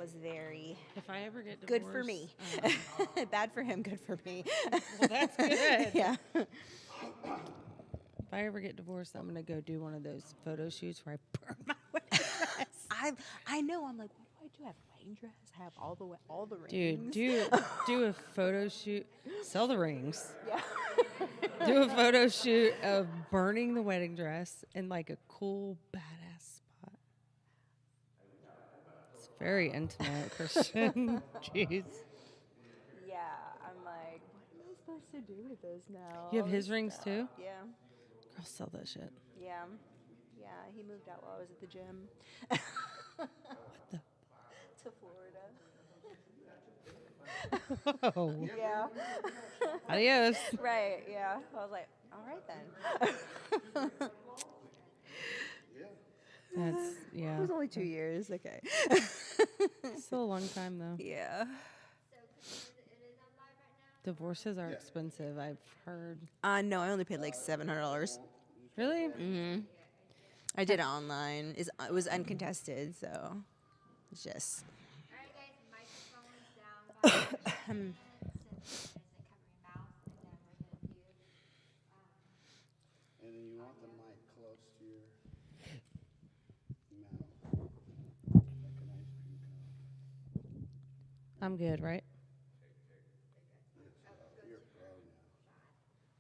was very If I ever get good divorced, for me. Bad for him, good for me. well, that's good. Yeah. If I ever get divorced, I'm gonna go do one of those photo shoots where I burn my wedding dress. I know. I'm like, what do I do? I have a wedding dress. I have all the Dude, rings. do a photo shoot. Sell the rings. Yeah. Do a photo shoot of burning the wedding dress in like a cool, badass spot. It's very intimate, Christian. Jeez. Yeah. I'm like, what am I supposed to do with this now? You have All his this rings stuff. too? Yeah. I'll sell that shit. Yeah. Yeah. He moved out while I was at the gym. What the? To Florida. Oh. Yeah. Adios. Right. Yeah. I was like, all right then. That's, It yeah. was only 2 years. Okay. Still a long time though. Yeah. Divorces are expensive, I've heard. No, I only paid like $700. Really? Mm-hmm. I did it online. It was uncontested, so it's just. Alright guys, microphones down by your since there's a covering mouth, and then we're gonna do And then you want the mic close to your mouth, like an ice cream cone. I'm good, right? You're a pro now.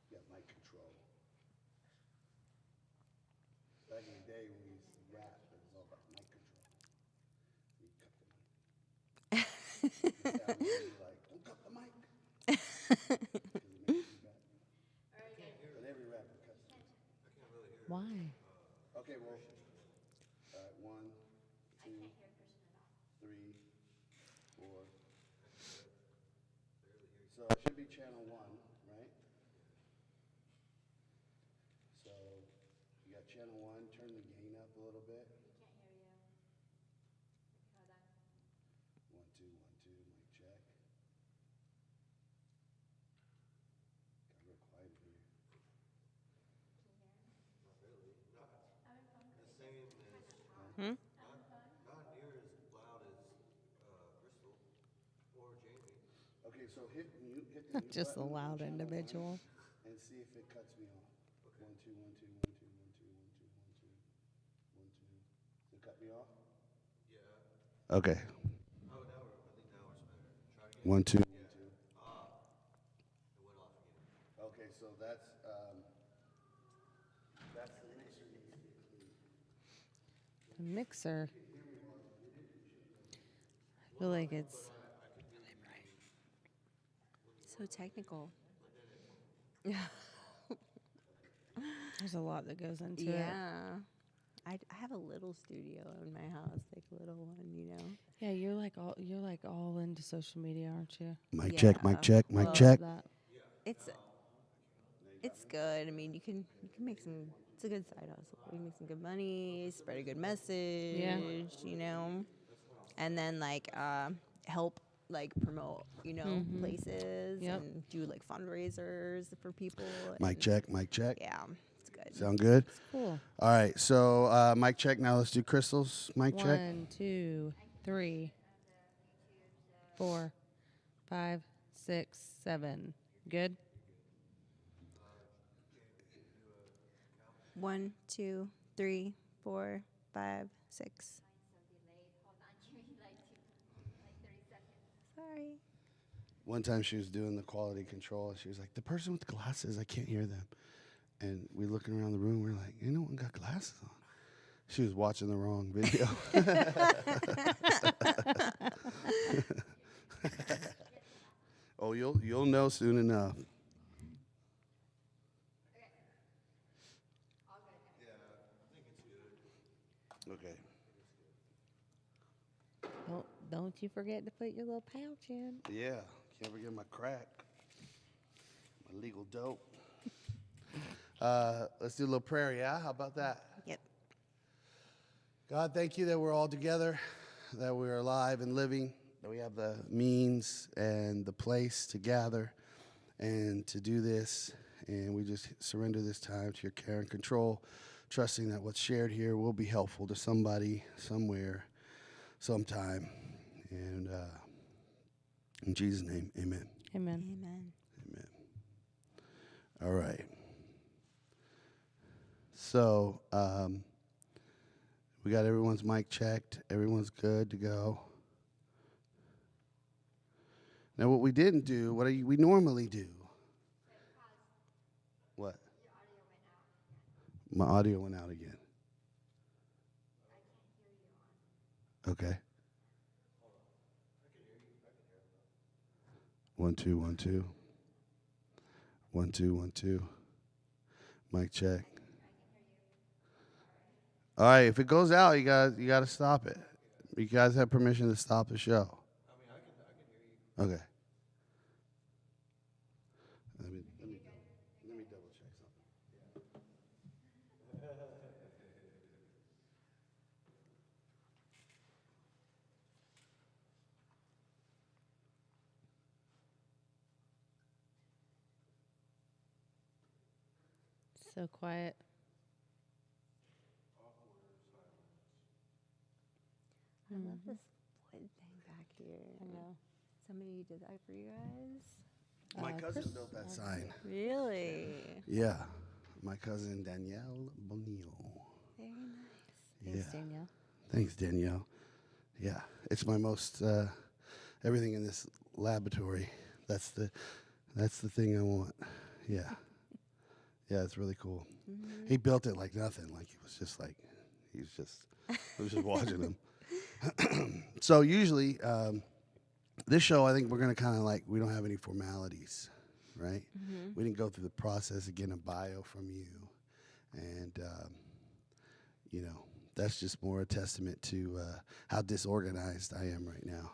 You got mic control. Back in the day when we used to rap, it was all about mic control. You cut the mic. Now we're like, don't cut the mic. 'Cause it makes you bad. But every rapper cuts the mic. Why? Okay, well, all right, 1, 2, 3, 4. So it should be channel 1, right? So you got channel 1, turn the gain up a little bit. can't hear you. Hold on. 1, 2, 1, 2, mic check. Got real quiet in here. Hmm? Not near as loud as Crystal or Jamie. Okay, so hit mute, hit the mute Just a button on loud channel 1 individual. and see if it cuts me off. 1, 2, 1, 2, 1, 2, 1, 2, 1, 2, 1, 2, 1, 2. Does it cut me off? Yeah. Okay. Oh, now I think now it's better. Try again. 1, 2, 1, 2. It went off again. Okay, so that's the mixer needs to be clean. The mixer. I feel like it's. So technical. There's a lot that goes into it. Yeah. I have a little studio in my house, like a little one, you know. Yeah, you're like all into social media, aren't you? Mic Yeah. check, mic check, mic Well, check. That. It's good. I mean, you can make some. It's a good side hustle. You can make some good money, spread a good message, you know, and then like help like promote, you know, places Yep. and do like fundraisers for people. Mic and- check, mic check. Yeah, it's good. Sound good? Cool. All right, so mic check. Now let's do Crystal's mic check. 1, 2, 3, 4, 5, 6, 7. Good. 1, 2, 3, 4, 5, 6. So delayed. Hold on, give me like 30 seconds. Sorry. One time she was doing the quality control, and she was like, "The person with the glasses, I can't hear them." And we looking around the room, we're like, "Ain't no one got glasses on." She was watching the wrong video. Oh, you'll know soon enough. Okay. Don't you forget to put your little pouch in. Yeah, can't forget my crack, my legal dope. Let's do a little prayer, yeah? How about that? Yep. God, thank you that we're all together, that we're alive and living, that we have the means and the place to gather and to do this. And we just surrender this time to your care and control, trusting that what's shared here will be helpful to somebody, somewhere, sometime. And in Jesus' name, amen. Amen. Amen. Amen. All right. So we got everyone's mic checked. Everyone's good to go. Now, what we didn't do, we normally do. What? My audio went out again. Okay. 1 2 1 2. 1 2 1 2. Mic check. All right, if it goes out, you got to stop it. You guys have permission to stop the show. I can hear you. Okay. Let me double check something. So quiet. I love this wood thing back here. I know. Somebody did that for you guys? My cousin built that sign. Really? Yeah. My cousin Danielle Bonillo. Very nice. Thanks, Yeah. Danielle. Thanks, Danielle. Yeah. It's my most everything in this laboratory. That's the thing I want. Yeah. Yeah, it's really cool. Mm-hmm. He built it like nothing. Like I was just watching him. So usually, this show, I think we're going to kind of we don't have any formalities, right? Mm-hmm. We didn't go through the process of getting a bio from you. And, that's just more a testament to how disorganized I am right now.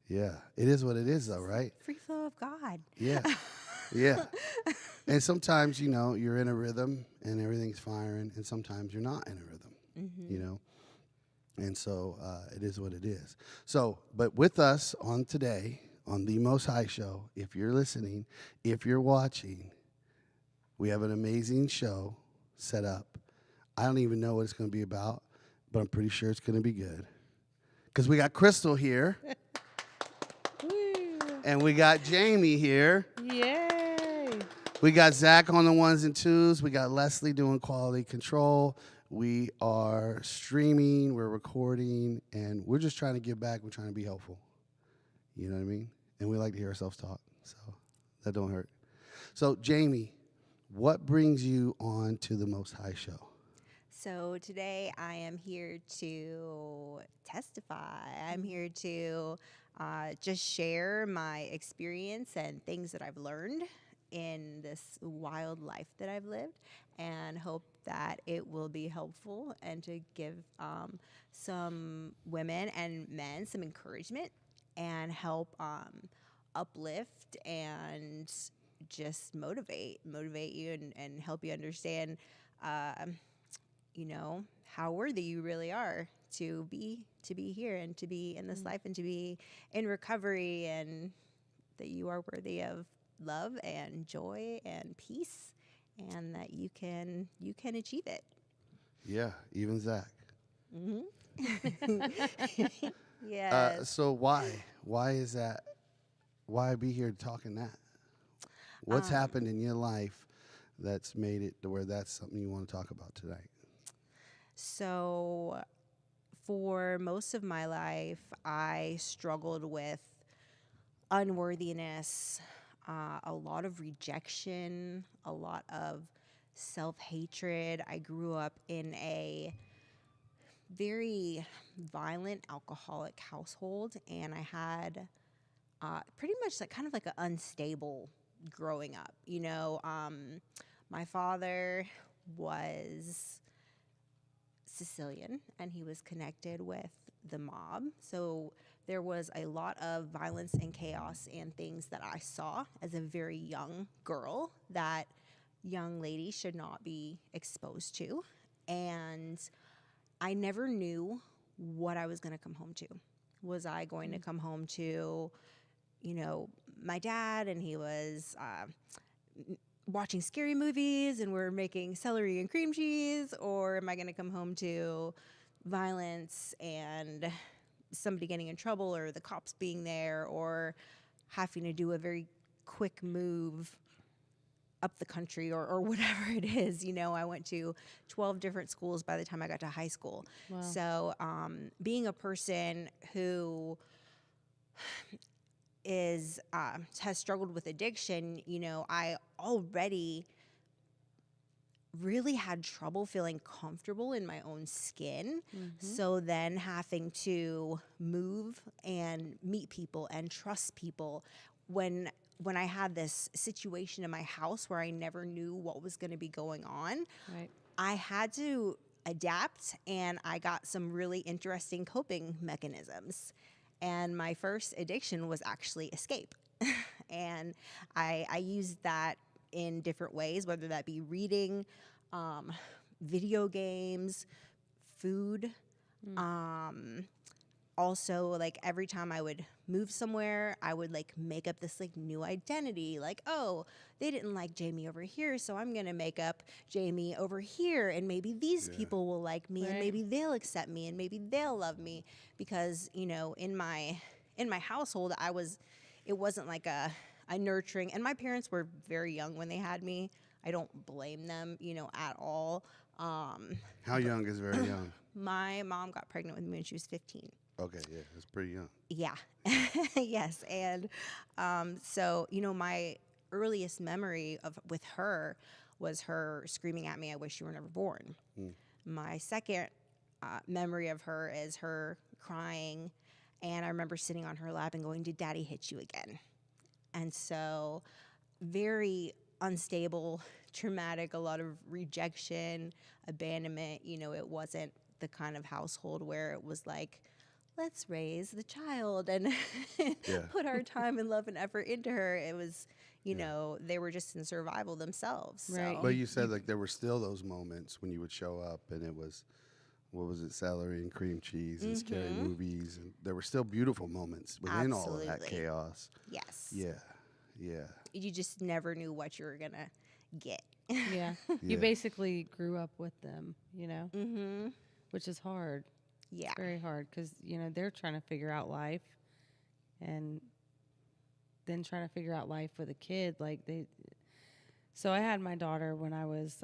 Yeah, it is what it is, though, right? Free flow of God. Yeah. Yeah. And sometimes, you're in a rhythm and everything's firing, and sometimes you're not in a rhythm, Mm-hmm. And so it is what it is. So, but with us on today, on the Most High Show, if you're listening, if you're watching, we have an amazing show set up. I don't even know what it's going to be about, but I'm pretty sure it's going to be good. Because we got Crystal here. And we got Jamie here. Yay! We got Zach on the ones and twos. We got Leslie doing quality control. We are streaming. We're recording. And we're just trying to give back. We're trying to be helpful. You know what I mean? And we like to hear ourselves talk. So that don't hurt. So, Jamie, what brings you on to the Most High Show? So today I am here to testify. I'm here to just share my experience and things that I've learned in this wild life that I've lived, and hope that it will be helpful and to give some women and men some encouragement and help uplift and just motivate you and help you understand how worthy you really are to be here and to be in this life and to be in recovery, and that you are worthy of love and joy and peace, and that you can achieve it. Yeah, even Zach. Yes. So why is that? Why be here talking that? What's happened in your life that's made it to where that's something you want to talk about tonight? So for most of my life, I struggled with unworthiness, a lot of rejection, a lot of self-hatred. I grew up in a very violent alcoholic household, and I had pretty much kind of like an unstable growing up. My father was Sicilian, and he was connected with the mob. So there was a lot of violence and chaos and things that I saw as a very young girl that young ladies should not be exposed to. And I never knew what I was going to come home to. Was I going to come home to, my dad, and he was watching scary movies and we're making celery and cream cheese? Or am I going to come home to, violence and somebody getting in trouble or the cops being there or having to do a very quick move up the country or whatever it is. You know, I went to 12 different schools by the time I got to high school. Wow. So being a person who is has struggled with addiction, you know, I already really had trouble feeling comfortable in my own skin. So then having to move and meet people and trust people when I had this situation in my house where I never knew what was going to be going on, Right. I had to adapt, and I got some really interesting coping mechanisms. And my first addiction was actually escape. And I used that in different ways, whether that be reading, video games, food. Also, like every time I would move somewhere, I would like make up this like new identity. Like, oh, they didn't like Jamie over here, so I'm gonna make up Jamie over here, and maybe these people will like me, and Right. maybe they'll accept me, and maybe they'll love me. Because you know, in my household, it wasn't like a nurturing, and my parents were very young when they had me. I don't blame them, you know, at all. How young is very young? My mom got pregnant with me when she was 15. Okay, yeah, that's pretty young. Yeah. Yes. And so, you know, my earliest memory with her was her screaming at me, "I wish you were never born." My second memory of her is her crying. And I remember sitting on her lap and going, "Did Daddy hit you again?" And so very unstable, traumatic, a lot of rejection, abandonment. You know, it wasn't the kind of household where it was like, let's raise the child and put our time and love and effort into her. It was, you know, they were just in survival themselves. Right. So. But you said like there were still those moments when you would show up and it was, what was it, celery and cream cheese and scary movies, and there were still beautiful moments within all of that Absolutely. chaos. Yes. Yeah, yeah. You just never knew what you were going to get. Yeah. Yeah. You basically grew up with them, you know, which is hard. Yeah. Very hard because, you know, they're trying to figure out life and then trying to figure out life with a kid. So I had my daughter when I was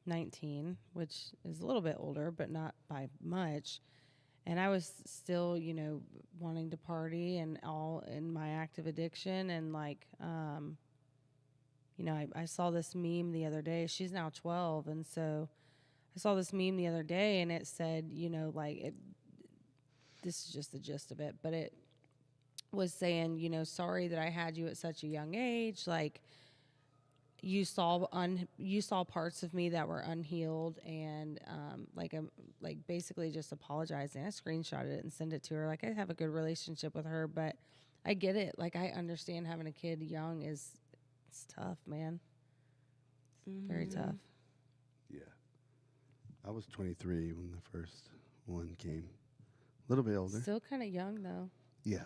19, which is a little bit older, but not by much. And I was still, you know, wanting to party and all in my active addiction. And you know, I saw this meme the other day. She's now 12. And so I saw this meme the other day and it said, you know, this is just the gist of it, but it was saying, you know, sorry that I had you at such a young age. Like, you saw parts of me that were unhealed, and I'm basically just apologizing. I screenshotted it and sent it to her. Like, I have a good relationship with her, but I get it. Like, I understand having a kid young it's tough, man. Very tough. Yeah. I was 23 when the first one came. A little bit older. Still kind of young though. Yeah.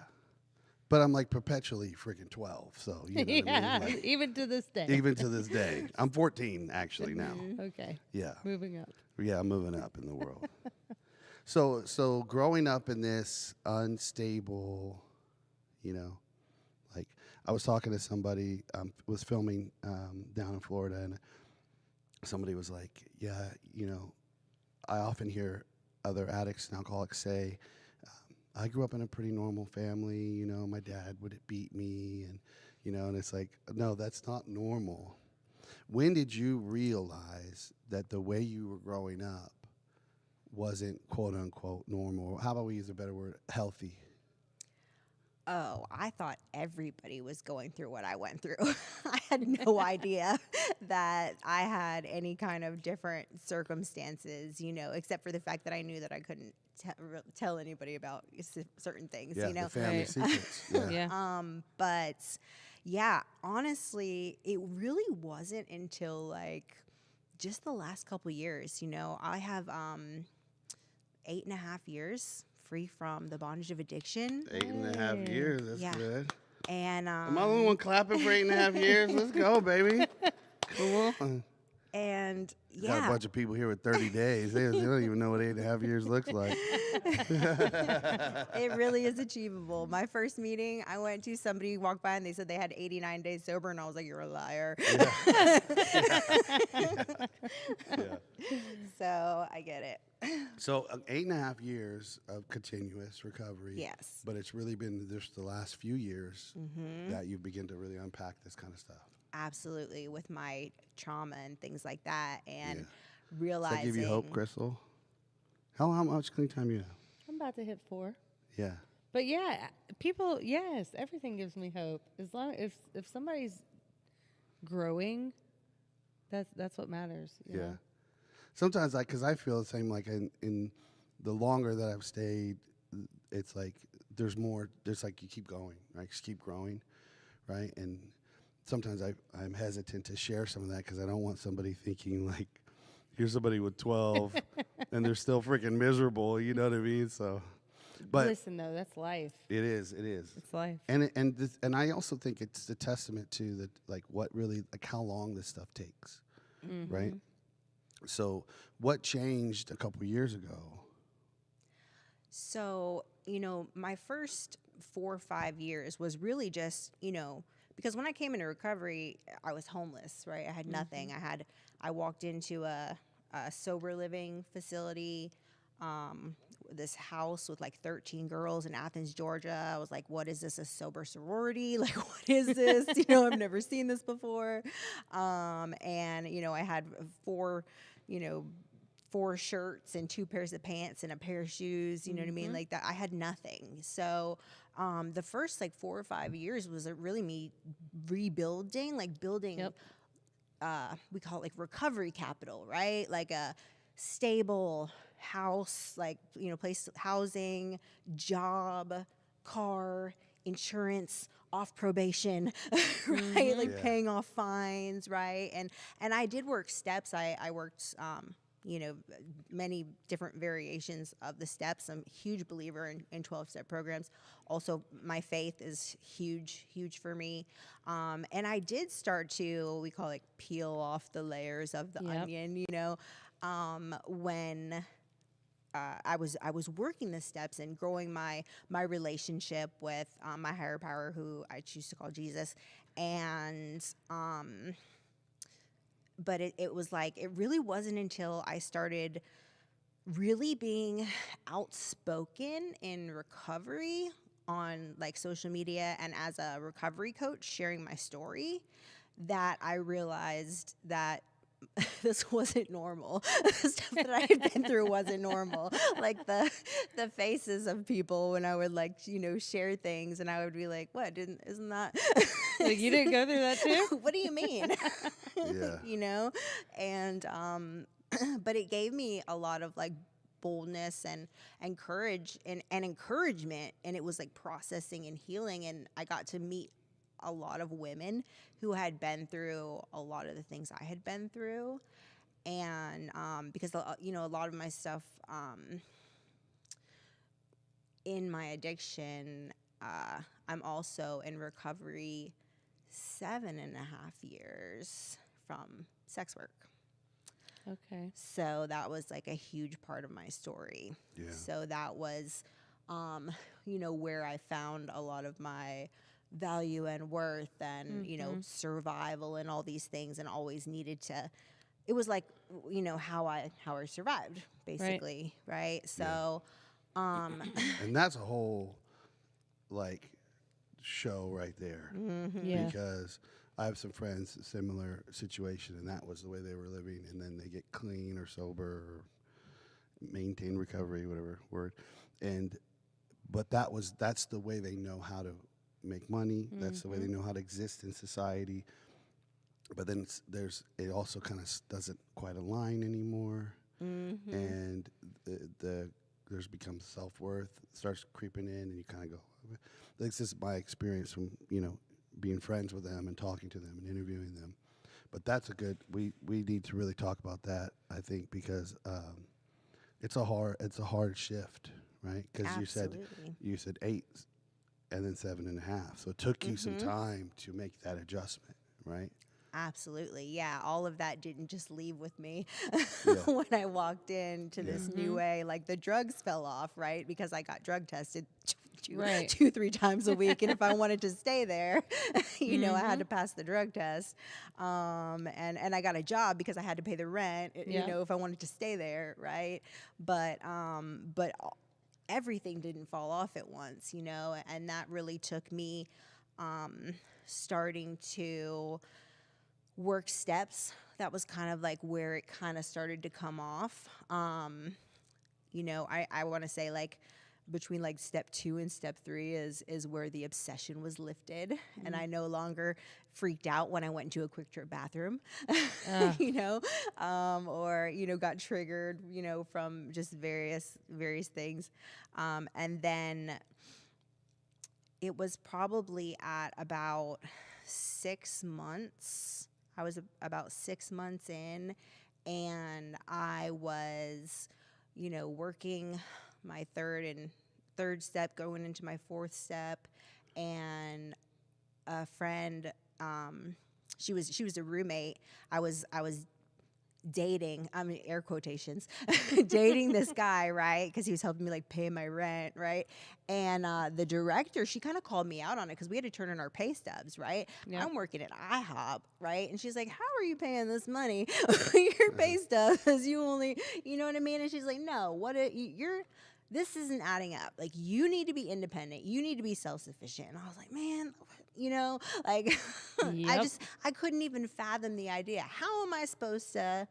But I'm like perpetually freaking 12. So, you know what I mean? Like, even to this day. even to this day. I'm 14 actually now. Okay. Yeah. Moving up. Yeah, I'm moving up in the world. So growing up in this unstable, you know, like I was talking to somebody, was filming down in Florida, and somebody was like, yeah, you know, I often hear other addicts and alcoholics say, I grew up in a pretty normal family, you know, my dad would beat me, and, you know, and it's like, no, that's not normal. When did you realize that the way you were growing up wasn't quote unquote normal? How about we use a better word, healthy? Oh, I thought everybody was going through what I went through. I had no idea that I had any kind of different circumstances, you know, except for the fact that I knew that I couldn't tell anybody about certain things, Yeah, you know. the family Right. secrets. Yeah. Yeah. But yeah, honestly, it really wasn't until like just the last couple years, you know. I have 8.5 years free from the bondage of addiction. 8.5 years, that's Yeah. good. And Am I the only one clapping for 8.5 years? Let's go, baby. Come on. And Got a yeah, bunch of people here with 30 days. They don't even know what 8.5 years looks like. it really is achievable. My first meeting I went to, somebody walked by and they said they had 89 days sober, and I was like, "You're a liar." So I get it. So 8.5 years of continuous recovery. Yes. But it's really been just the last few years that you begin to really unpack this kind of stuff. Absolutely, with my trauma and things like that, and Yeah. Does realizing. that give you hope, Crystal? How much clean time you have? I'm about to hit 4. Yeah. But yeah, people, yes, everything gives me hope. As long if somebody's growing, that's what matters. you Yeah. know? Sometimes, because I feel the same. Like in the longer that I've stayed, it's like there's more. There's like you keep going, right? Just keep growing, right? And sometimes I'm hesitant to share some of that because I don't want somebody thinking like, here's somebody with 12 and they're still freaking miserable. You know what I mean? So, but Listen though, that's life. it is. It's life. And I also think it's a testament to the like what really like how long this stuff takes, right? So, what changed a couple years ago? So, my first 4 or 5 years was really just, because when I came into recovery, I was homeless, right? I had nothing. I walked into a sober living facility, this house with like 13 girls in Athens, Georgia. I was like, what is this, a sober sorority? Like, what is this? I've never seen this before. And, I had four shirts and 2 pairs of pants and a pair of shoes, you know what I mean? Like that, I had nothing. So the first like 4 or 5 years was really me rebuilding, like building, we call it like recovery capital, right? Like a stable house, like, place, housing, job, car, insurance, off probation, right? Like paying off fines, right? And I did work steps. I worked, many different variations of the steps. I'm a huge believer in 12-step programs. Also, my faith is huge for me. And I did start to, we call it peel off the layers of the onion, when I was working the steps and growing my relationship with my higher power, who I choose to call Jesus. And but it was like, it really wasn't until I started really being outspoken in recovery on like social media and as a recovery coach sharing my story that I realized that this wasn't normal. The stuff that I had been through wasn't normal. Like the faces of people when I would share things, and I would be like, "What? Isn't that?" Like, you didn't go through that too? What do you mean? Yeah. And but it gave me a lot of like boldness and courage and encouragement, and it was like processing and healing, and I got to meet a lot of women who had been through a lot of the things I had been through. And because, a lot of my stuff in my addiction, I'm also in recovery 7.5 years from sex work. Okay. So that was like a huge part of my story. Yeah. So that was, where I found a lot of my value and worth and, survival and all these things, and always needed to, it was like, how I survived basically. Right. So, And that's a whole like show right there. Yeah. Because I have some friends, similar situation, and that was the way they were living, and then they get clean or sober or maintain recovery, whatever word. But that's the way they know how to make money. That's the way they know how to exist in society. But then it also kind of doesn't quite align anymore. And there's becomes self-worth starts creeping in, and you kind of go, this is my experience from, being friends with them and talking to them and interviewing them. But that's we need to really talk about that, I think, because it's a hard shift, right? Because you said 8 and then 7.5. So it took you some time to make that adjustment, right? Absolutely. Yeah. All of that didn't just leave with me Yeah. when I walked into this new way. Like the drugs fell off, right? Because I got drug tested Right. 2-3 times a week. And if I wanted to stay there, you know, I had to pass the drug test. And I got a job because I had to pay the rent, you Yeah. know, if I wanted to stay there, right? But everything didn't fall off at once, you know, and that really took me starting to work steps. That was kind of like where it kind of started to come off. You know, I want to say like between like step 2 and step 3 is where the obsession was lifted, and I no longer freaked out when I went into a quick trip bathroom, you know, or you know got triggered, you know, from just various things, and then it was probably at about 6 months. I was about 6 months in, and I was, you know, working my third step, going into my 4th step, and a friend, she was a roommate. I was dating, I mean air quotations, dating this guy, right? Because he was helping me like pay my rent, right? And the director, she kind of called me out on it because we had to turn in our pay stubs, right? Yep. I'm working at IHOP, right? And she's like, "How are you paying this money? Your pay stubs, you only, you know what I mean?" And she's like, "No, you're." This isn't adding up. Like, you need to be independent. You need to be self-sufficient. And I was like, man, you know, like, Yep. I couldn't even fathom the idea. How am I supposed to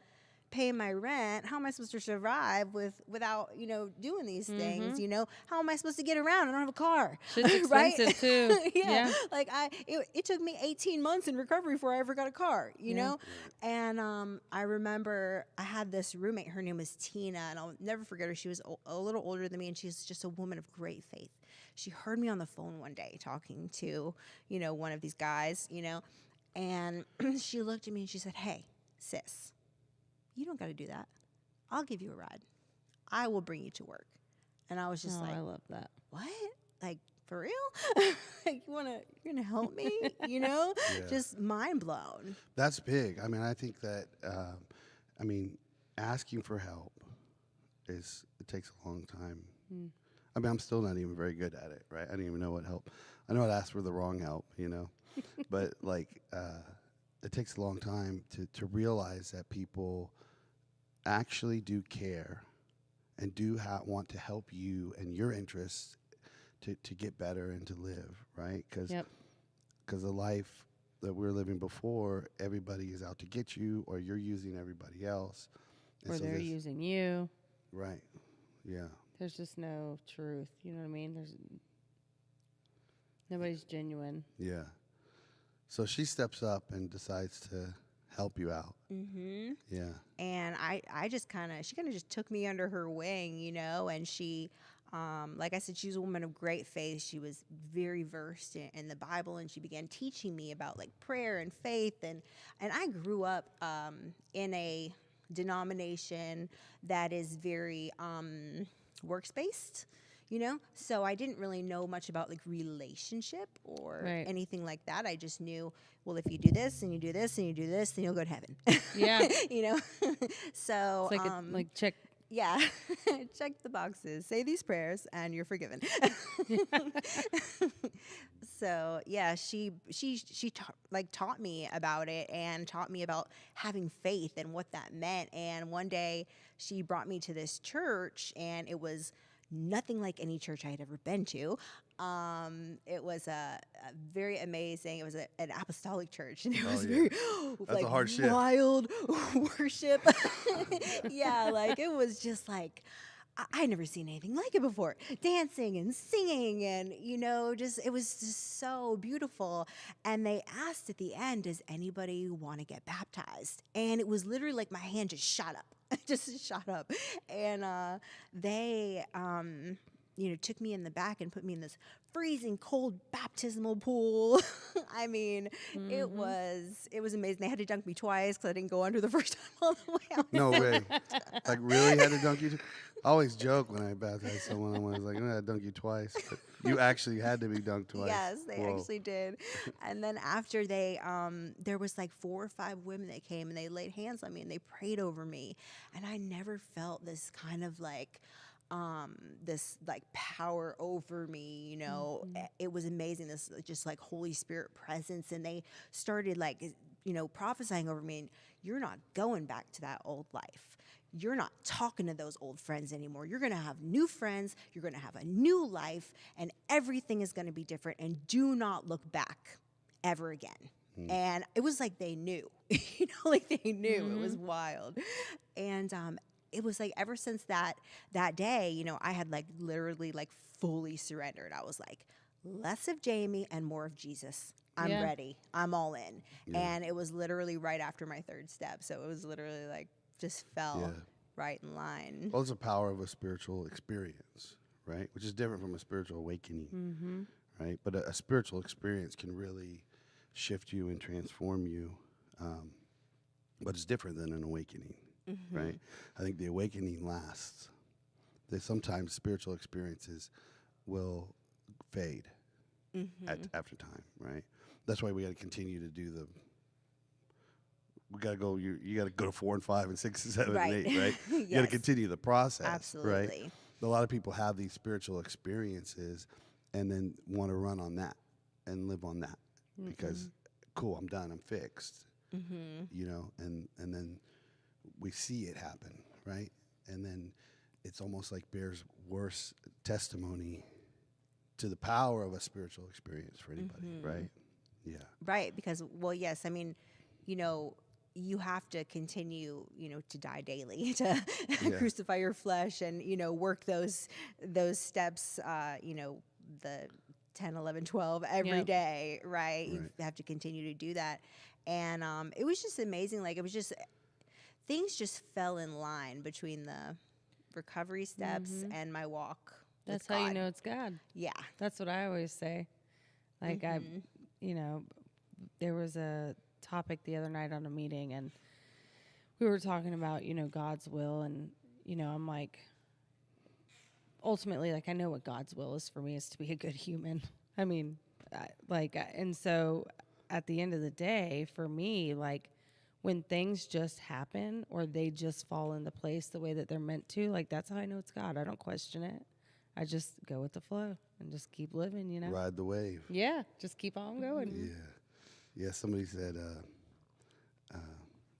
pay my rent? How am I supposed to survive without, you know, doing these things? You know, how am I supposed to get around? I don't have a car. Shit's right? expensive too. yeah. Like it took me 18 months in recovery before I ever got a car, you know? And I remember I had this roommate, her name was Tina, and I'll never forget her. She was a little older than me, and she's just a woman of great faith. She heard me on the phone one day talking to, you know, one of these guys, you know, and she looked at me and she said, "Hey, sis, you don't got to do that. I'll give you a ride. I will bring you to work." And I was just Oh, like, I love that. "What? Like, for real? Like, you're gonna help me? You know?" Yeah. Just mind blown. That's big. I mean, I think that, asking for help it takes a long time. I mean, I'm still not even very good at it, right? I don't even know what help. I know I'd ask for the wrong help, you know, but like, it takes a long time to realize that people actually do care and do want to help you and your interests to get better and to live, right? Because Yep. the life that we're living before, everybody is out to get you, or you're using everybody else. And Or so they're there's- using you. Right. Yeah. There's just no truth. You know what I mean? Nobody's genuine. Yeah. So she steps up and decides to help you out. Mm-hmm. Yeah. And she kind of just took me under her wing, you know, and she, like I said, she's a woman of great faith. She was very versed in the Bible, and she began teaching me about like prayer and faith. And I grew up in a denomination that is very works-based, you know? So I didn't really know much about like relationship or Right. anything like that. I just knew, well, if you do this and you do this and you do this, then you'll go to heaven. Yeah. You know? So, It's like like check. yeah, check the boxes, say these prayers, and you're forgiven. So yeah, she taught me about it and taught me about having faith and what that meant. And one day she brought me to this church, and it was nothing like any church I had ever been to. It was a very amazing. It was an apostolic church, and it was yeah. very That's a like hard shift. wild worship. Yeah, like it was just like I never seen anything like it before. Dancing and singing, and you know, it was just so beautiful. And they asked at the end, "Does anybody want to get baptized?" And it was literally like my hand just shot up, just shot up, and they took me in the back and put me in this freezing cold baptismal pool. I mean, it was amazing. They had to dunk me twice because I didn't go under the first time all the way out. No way. Like, really had to dunk you? I always joke when I baptize someone. I was like, I'm going to dunk you twice. But you actually had to be dunked twice. Yes, they Whoa. actually did. And then after they, there was like 4 or 5 women that came and they laid hands on me and they prayed over me. And I never felt this kind of like, this like power over me, It was amazing. This just like Holy Spirit presence. And they started like, prophesying over me. And you're not going back to that old life. You're not talking to those old friends anymore. You're going to have new friends. You're going to have a new life, and everything is going to be different. And do not look back ever again. And it was like they knew, like they knew. It was wild. And it was like ever since that day, I had like literally like fully surrendered. I was like, less of Jamie and more of Jesus. I'm ready. I'm all in. And it was literally right after my 3rd step. So it was literally like, just fell right in line. Well, it's the power of a spiritual experience, right? Which is different from a spiritual awakening, right? But a spiritual experience can really shift you and transform you. But it's different than an awakening, right? I think the awakening lasts. Sometimes spiritual experiences will fade after time, right? That's why we got to continue to do we got to go, you got to go to 4 and 5 and 6 and 7 and 8, right? You got to continue the process, Absolutely. right? A lot of people have these spiritual experiences and then want to run on that and live on that because, cool, I'm done, I'm fixed, and then we see it happen, right? And then it's almost like bears worse testimony to the power of a spiritual experience for anybody, right? Yeah. Right, because, well, yes, I mean, you have to continue, to die daily, to crucify your flesh and, work those steps, the 10, 11, 12 every day, right? You have to continue to do that. And it was just amazing. Like, it was just, things just fell in line between the recovery steps and my walk. That's with how you God. know it's God. Yeah. That's what I always say. Like there was a topic the other night on a meeting and we were talking about, God's will. And, I'm like, ultimately, like, I know what God's will is for me is to be a good human. I mean, and so at the end of the day, for me, like, when things just happen or they just fall into place the way that they're meant to, like, that's how I know it's God. I don't question it. I just go with the flow and just keep living, Ride the wave. Yeah, just keep on going. Yeah. Yeah, somebody said,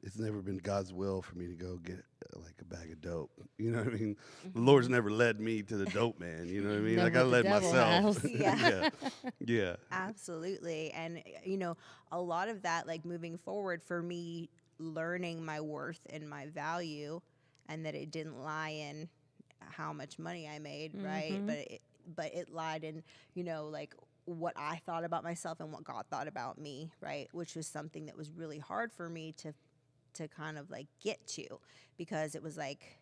it's never been God's will for me to go get like a bag of dope. You know what I mean? The Lord's never led me to the dope man. You know what I mean? Know Like I what the led devil myself. has. Yeah. Absolutely. And, a lot of that, like moving forward for me, learning my worth and my value and that it didn't lie in how much money I made, right? But it lied in, like what I thought about myself and what God thought about me, right? Which was something that was really hard for me to kind of like get to because it was like,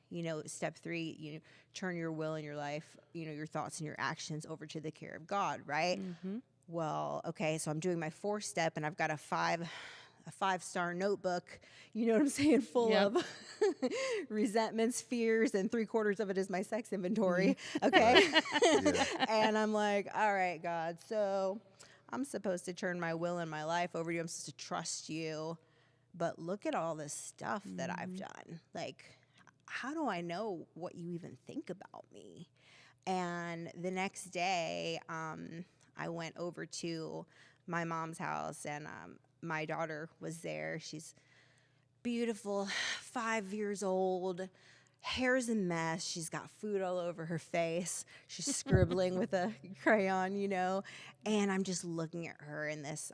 step 3, turn your will and your life, your thoughts and your actions over to the care of God, right? Well, okay, so I'm doing my 4th step and I've got a 5-star notebook, you know what I'm saying, full of resentments, fears, and 3/4 of it is my sex inventory. Okay. And I'm like, all right, God, so I'm supposed to turn my will and my life over to you. I'm supposed to trust you. But look at all this stuff that I've done. Like, how do I know what you even think about me? And the next day, I went over to my mom's house and my daughter was there. She's beautiful, 5 years old, hair's a mess. She's got food all over her face. She's scribbling with a crayon, and I'm just looking at her in this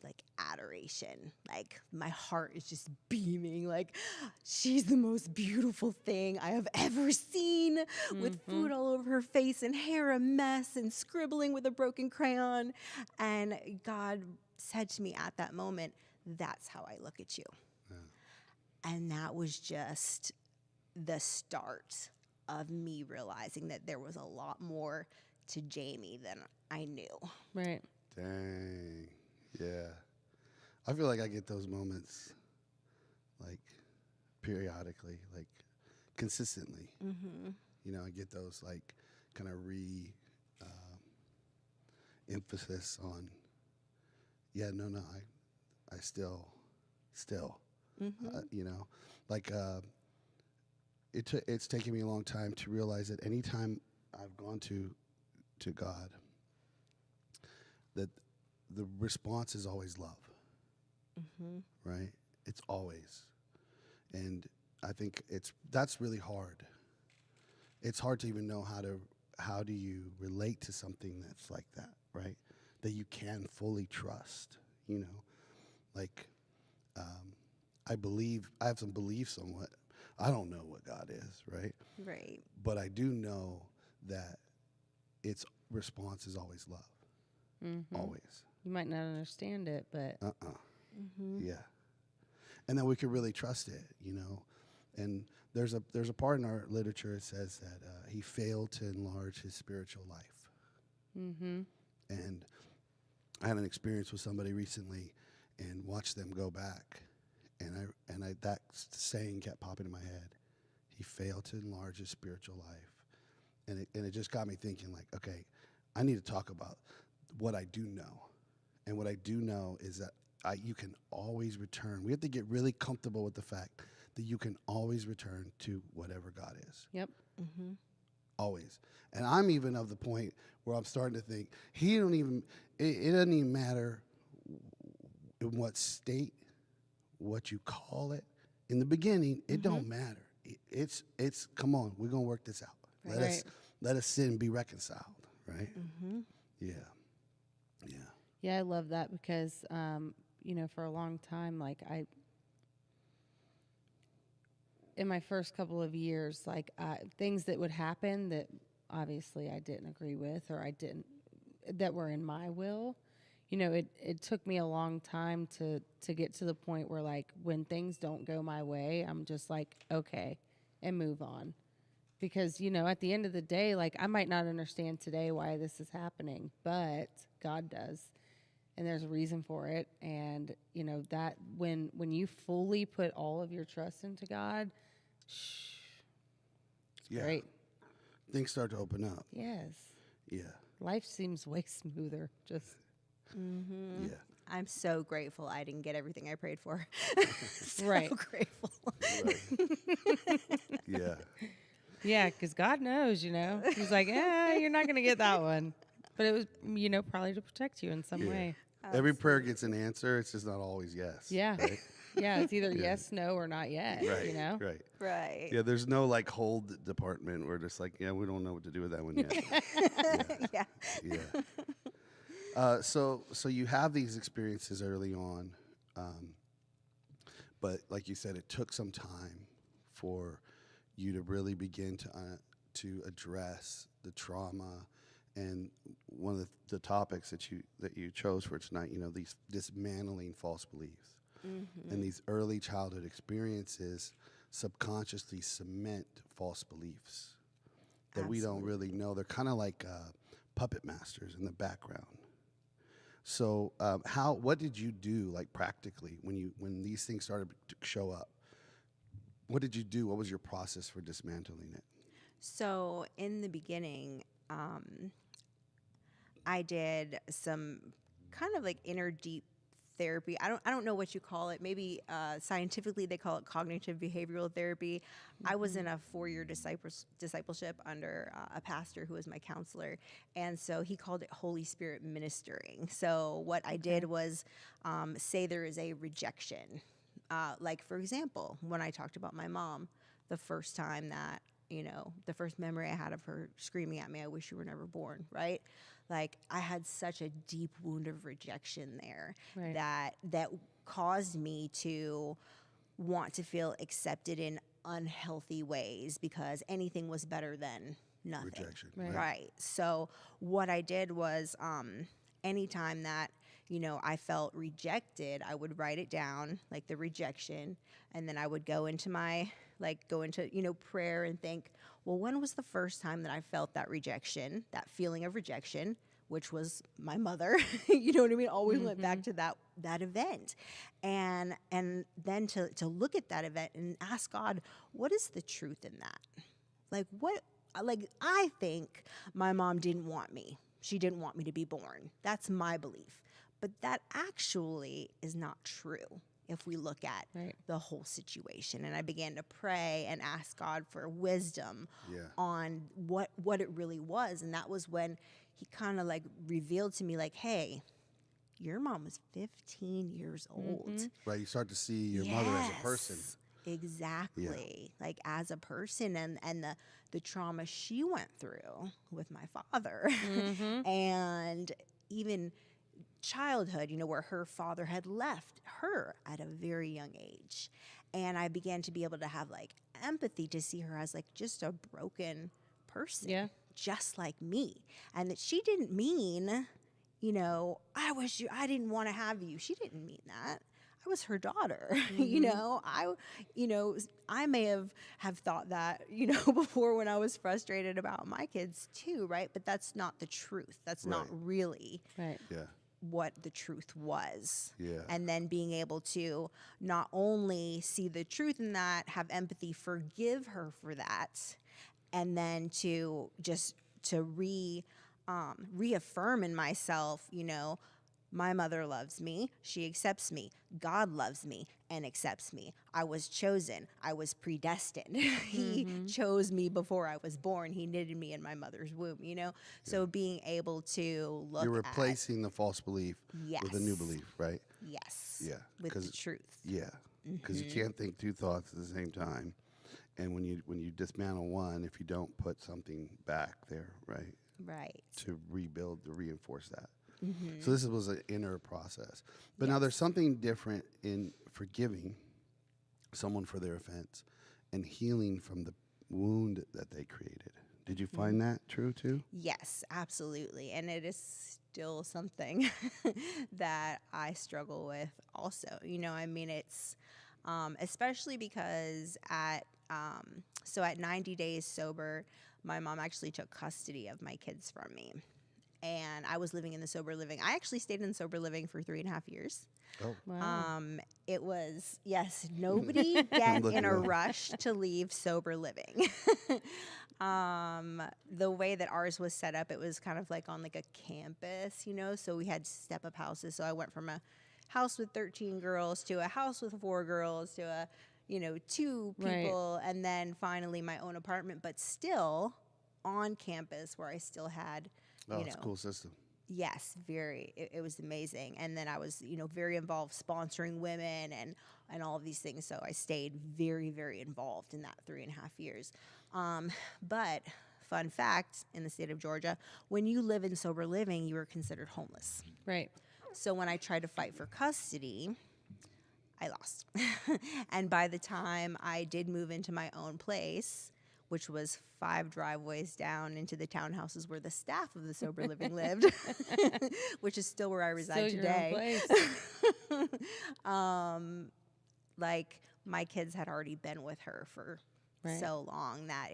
like adoration. Like my heart is just beaming. Like she's the most beautiful thing I have ever seen with food all over her face and hair a mess and scribbling with a broken crayon. And God said to me at that moment, that's how I look at you. And that was just the start of me realizing that there was a lot more to Jamie than I knew. Right. Dang. Yeah. I feel like I get those moments like periodically, like consistently. Mm-hmm. You know, I get those like kind of emphasis on, yeah, no, I still, Mm-hmm. you know, like it's taken me a long time to realize that anytime I've gone to God, that the response is always love, Mm-hmm. right? It's always, and I think that's really hard. It's hard to even know how do you relate to something that's like that, right? That you can fully trust, you know, like I have some beliefs on what I don't know what God is, right? Right. But I do know that its response is always love, Mm-hmm. always. You might not understand it, but Mm-hmm. Yeah, and then we could really trust it, you know. And there's a part in our literature that says that he failed to enlarge his spiritual life. mm-hmm. And I had an experience with somebody recently, and watched them go back, and I that saying kept popping in my head. He failed to enlarge his spiritual life, and it just got me thinking, like, okay, I need to talk about what I do know, and what I do know is that you can always return. We have to get really comfortable with the fact that you can always return to whatever God is. Yep. Mm-hmm. Always. And I'm even of the point where I'm starting to think it doesn't even matter in what state, what you call it. In the beginning, it don't matter. It's come on, we're gonna work this out. Right. Let us sit and be reconciled, right? Mm-hmm. Yeah. Yeah. Yeah, I love that because, for a long time, like in my first couple of years, like things that would happen that obviously I didn't agree with or that were in my will, it took me a long time to get to the point where, like, when things don't go my way, I'm just like, okay, and move on. Because, at the end of the day, like, I might not understand today why this is happening, but God does. And there's a reason for it. And, that when you fully put all of your trust into God, Yeah. great. Things start to open up. Yes. Yeah. Life seems way smoother. Just, Mm-hmm. Yeah. I'm so grateful I didn't get everything I prayed for. So Right. grateful. Right. Yeah. yeah, because God knows, He's like, you're not going to get that one. But it was, probably to protect you in some Yeah. way. Every prayer gets an answer. It's just not always yes. Yeah. Right. Yeah, it's either yes, no, or not yet, Right. Right. Right. Yeah, there's no like hold department. We're just like, yeah, we don't know what to do with that one yet. Yeah. Yeah. So you have these experiences early on, but like you said, it took some time for you to really begin to address the trauma. And one of the topics that you chose for tonight, these dismantling false beliefs. Mm-hmm. And these early childhood experiences subconsciously cement false beliefs that we don't really know. They're kind of like puppet masters in the background. So what did you do, like, practically when these things started to show up? What did you do? What was your process for dismantling it? So in the beginning, I did some kind of like inner deep therapy. I don't know what you call it. Maybe scientifically they call it cognitive behavioral therapy. I was in a 4-year discipleship under a pastor who was my counselor, and so he called it Holy Spirit ministering. So what I did was say there is a rejection. Like, for example, when I talked about my mom, the first time that, the first memory I had of her screaming at me, I wish you were never born, right? Like, I had such a deep wound of rejection there Right. that caused me to want to feel accepted in unhealthy ways because anything was better than nothing. Rejection. Right. Right. So what I did was anytime that, I felt rejected, I would write it down, like the rejection, and then I would go into prayer and think, well, when was the first time that I felt that rejection, that feeling of rejection, which was my mother? You know what I mean? Always went back to that event. And then to look at that event and ask God, what is the truth in that? Like I think my mom didn't want me. She didn't want me to be born. That's my belief. But that actually is not true if we look at Right. the whole situation. And I began to pray and ask God for wisdom Yeah. on what it really was. And that was when he kind of like revealed to me, like, hey, your mom was 15 years old. Right. You start to see your mother as a person. Yes, exactly. Like as a person, and the trauma she went through with my father. And even childhood, where her father had left her at a very young age. And I began to be able to have like empathy to see her as like just a broken person. Yeah. Just like me. And that she didn't mean, I didn't want to have you. She didn't mean that. I was her daughter. I may have thought that, before when I was frustrated about my kids too, right? But that's not the truth. That's not Right. really Right. Yeah. what the truth was. Yeah. And then being able to not only see the truth in that, have empathy, forgive her for that, and then to just to reaffirm in myself, my mother loves me. She accepts me. God loves me and accepts me. I was chosen. I was predestined. He chose me before I was born. He knitted me in my mother's womb, So being able to look You're at, replacing the false belief with a new Yes. belief, right? yes, Yeah, with the 'cause- truth. Yeah. Because you can't think two thoughts at the same time. And when you dismantle one, if you don't put something back there, right, Right. to rebuild, to reinforce that. So this was an inner process. But now there's something different in forgiving someone for their offense and healing from the wound that they created. Did you find that true too? Yes, absolutely. And it is still something that I struggle with also. It's especially because at 90 days sober, my mom actually took custody of my kids from me. And I was living in the sober living. I actually stayed in sober living for 3.5 years. Oh, Wow. It was, yes, nobody get looking in a at it. rush to leave sober living. The way that ours was set up, it was kind of like on like a campus, so we had step up houses. So I went from a house with 13 girls to a house with 4 girls to a, 2 Right. people, and then finally my own apartment, but still on campus where I still had, oh, it's a cool system. Yes, very. It was amazing. And then I was, very involved sponsoring women and all of these things. So I stayed very, very involved in that 3.5 years. But fun fact, in the state of Georgia, when you live in sober living, you are considered homeless. Right. So when I tried to fight for custody, I lost. And by the time I did move into my own place, which was 5 driveways down into the townhouses where the staff of the sober living lived, which is still where I reside Still your own today. place. Like my kids had already been with her for Right. so long that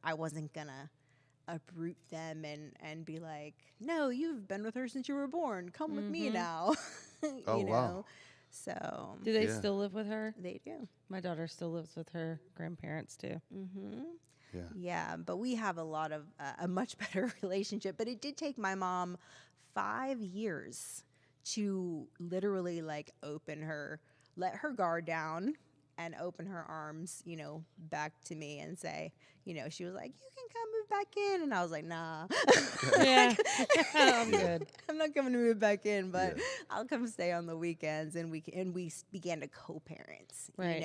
I wasn't gonna uproot them and be like, no, you've been with her since you were born. Come with me now. Oh, wow. So Do they Yeah. still live with her? they do. My daughter still lives with her grandparents too. Yeah. Yeah, but we have a much better relationship. But it did take my mom 5 years to literally like let her guard down and open her arms, back to me and say, she was like, you can come move back in. And I was like, nah, Yeah. I'm good. I'm not coming to move back in, but Yeah. I'll come stay on the weekends. And we began to co-parent, Right.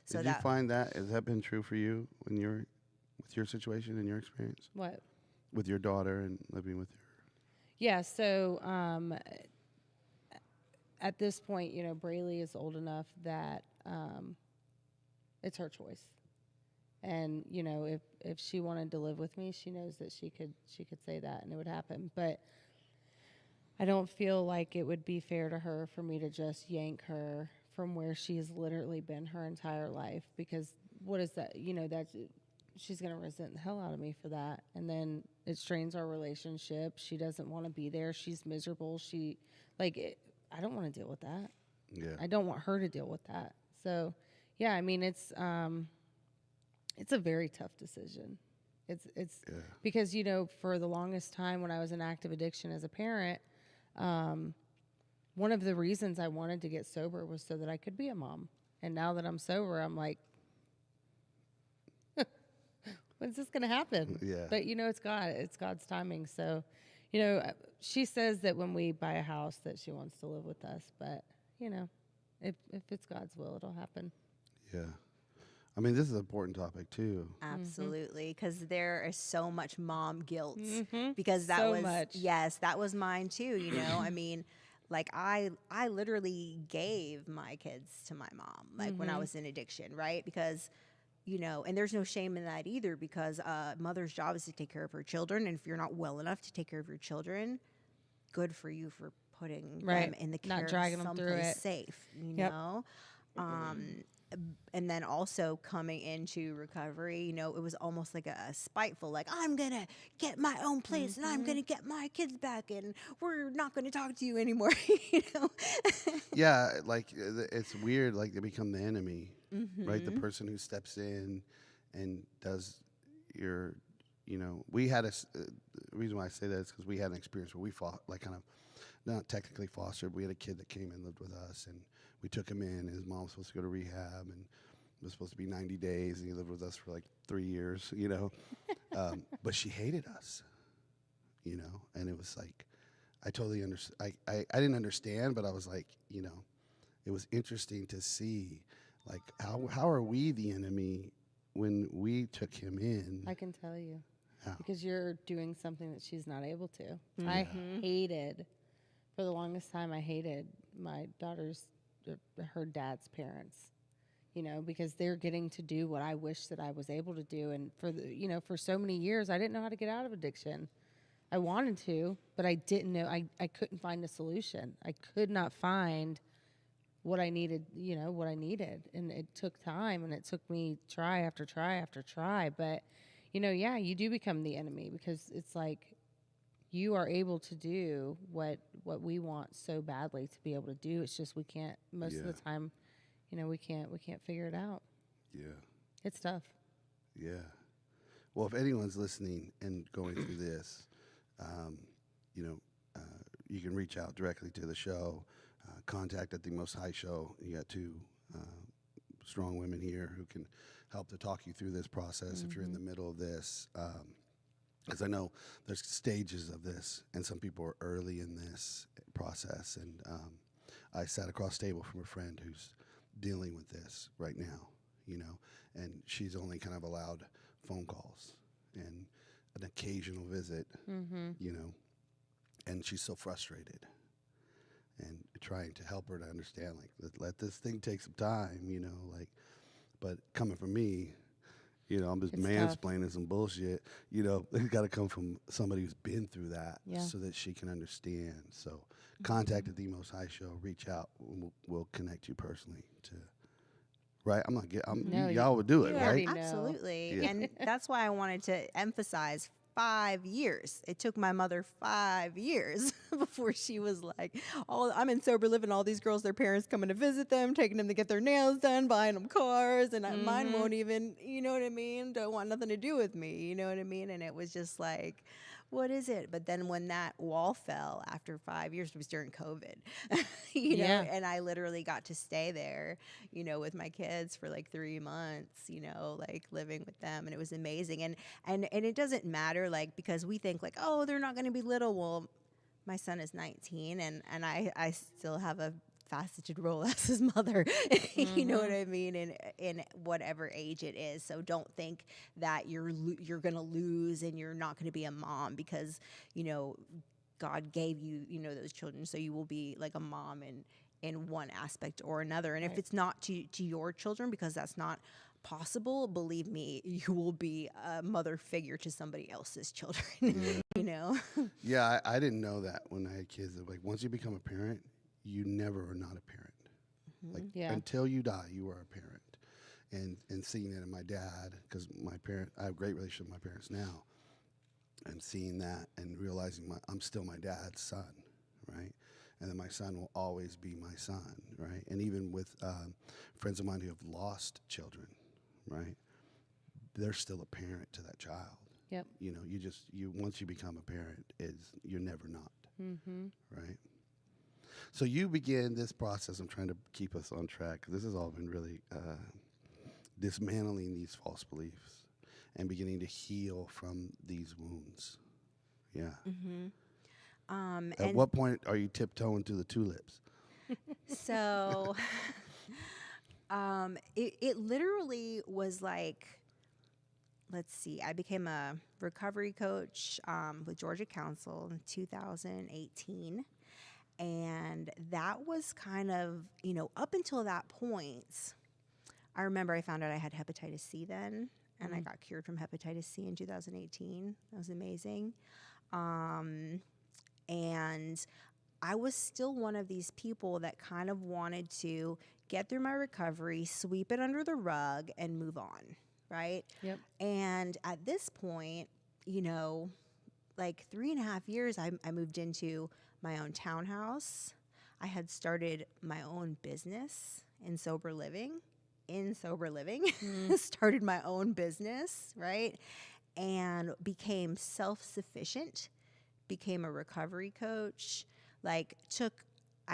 So Did you find that, has that been true for you when you're with your situation and your experience What? with your daughter and living with her? Yeah, so at this point, Braylee is old enough that it's her choice. And, if she wanted to live with me, she knows that she could say that and it would happen. But I don't feel like it would be fair to her for me to just yank her from where she's literally been her entire life, because what is that? That's she's going to resent the hell out of me for that. And then it strains our relationship. She doesn't want to be there. She's miserable. I don't want to deal with that. Yeah. I don't want her to deal with that. So, yeah, I mean, it's a very tough decision. It's because, you know, for the longest time when I was in active addiction as a parent, one of the reasons I wanted to get sober was so that I could be a mom. And now that I'm sober, I'm like, when's this going to happen? Yeah. But, you know, it's God's timing. So, you know, she says that when we buy a house that she wants to live with us. But, you know, if it's God's will, it'll happen. Yeah. I mean, this is an important topic too. Absolutely, because there is so much mom guilt. Because that So was much. yes, that was mine too. You know, I mean, like I literally gave my kids to my mom, like when I was in addiction, right? Because you know, and there's no shame in that either, because a mother's job is to take care of her children, and if you're not well enough to take care of your children, good for you for putting Right. them in the Not care of dragging them through someplace it. safe. You Yep. know. And then also coming into recovery, you know, it was almost like a spiteful, like, I'm going to get my own place and I'm going to get my kids back and we're not going to talk to you anymore, you know? Yeah, like it's weird. Like they become the enemy, right? The person who steps in and does your, you know, we had the reason why I say that is because we had an experience where we fought, like kind of not technically fostered. We had a kid that came and lived with us, and we took him in. And his mom was supposed to go to rehab, and it was supposed to be 90 days, and he lived with us for like 3 years, you know. But she hated us, you know, and it was like, I totally understand. I didn't understand, but I was like, you know, it was interesting to see, like, how are we the enemy when we took him in? I can tell you. How? Because you're doing something that she's not able to. I hated, for the longest time, I hated my her dad's parents, you know, because they're getting to do what I wish that I was able to do. And for so many years, I didn't know how to get out of addiction. I wanted to, but I didn't know. I couldn't find a solution. I could not find what I needed, you know, what I needed. And it took time, and it took me try after try after try. But, you know, yeah, you do become the enemy, because it's like you are able to do what we want so badly to be able to do. It's just we can't, most of the time, you know, we can't figure it out. Yeah. It's tough. Yeah. Well, if anyone's listening and going through this, you know, you can reach out directly to the show, contact at the Most High Show. You got two strong women here who can help to talk you through this process if you're in the middle of this. Because I know there's stages of this, and some people are early in this process. And I sat across the table from a friend who's dealing with this right now, you know, and she's only kind of allowed phone calls and an occasional visit, you know, and she's so frustrated, and trying to help her to understand, like, let this thing take some time, you know, like, but coming from me, you know, I'm just It's mansplaining some bullshit, you know, it's got to come from somebody who's been through that Yeah. so that she can understand. So contact at the Most High Show, reach out, and we'll connect you personally to, right? I'm not getting, No, y'all would do it, you right? already know. Absolutely. Yeah. And that's why I wanted to emphasize 5 years. It took my mother 5 years before she was like, I'm in sober living. All these girls, their parents coming to visit them, taking them to get their nails done, buying them cars, and mine won't even, you know what I mean? Don't want nothing to do with me, you know what I mean? And it was just like, what is it? But then when that wall fell after 5 years, it was during COVID, you know, Yeah. and I literally got to stay there, you know, with my kids for like 3 months, you know, like living with them. And it was amazing. And it doesn't matter, like, because we think like, oh, they're not going to be little. Well, my son is 19 and I still have a faceted role as his mother, you know what I mean, in whatever age it is. So don't think that you're gonna lose and you're not gonna be a mom, because you know God gave you, you know, those children, so you will be like a mom in one aspect or another. And if it's not to your children, because that's not possible, believe me, you will be a mother figure to somebody else's children. You know. Yeah, I didn't know that when I had kids. Like, once you become a parent, you never are not a parent. Like, Yeah. until you die, you are a parent. and seeing it in my dad, because I have a great relationship with my parents now, and seeing that and realizing I'm still my dad's son, right? And then my son will always be my son, right? And even with friends of mine who have lost children, right? They're still a parent to that child. Yep. You know, you once you become a parent, you're never not, right? So you begin this process. I'm trying to keep us on track. This has all been really dismantling these false beliefs and beginning to heal from these wounds. Yeah. At And what point are you tiptoeing through the tulips? so it literally was like, let's see, I became a recovery coach with Georgia Council in 2018. And that was kind of, up until that point, I remember I found out I had hepatitis C then, and I got cured from hepatitis C in 2018. That was amazing. And I was still one of these people that kind of wanted to get through my recovery, sweep it under the rug, and move on, right? Yep. And at this point, like 3.5 years, I moved into my own townhouse. I had started my own business in sober living. Started my own business, right? And became self-sufficient, became a recovery coach. I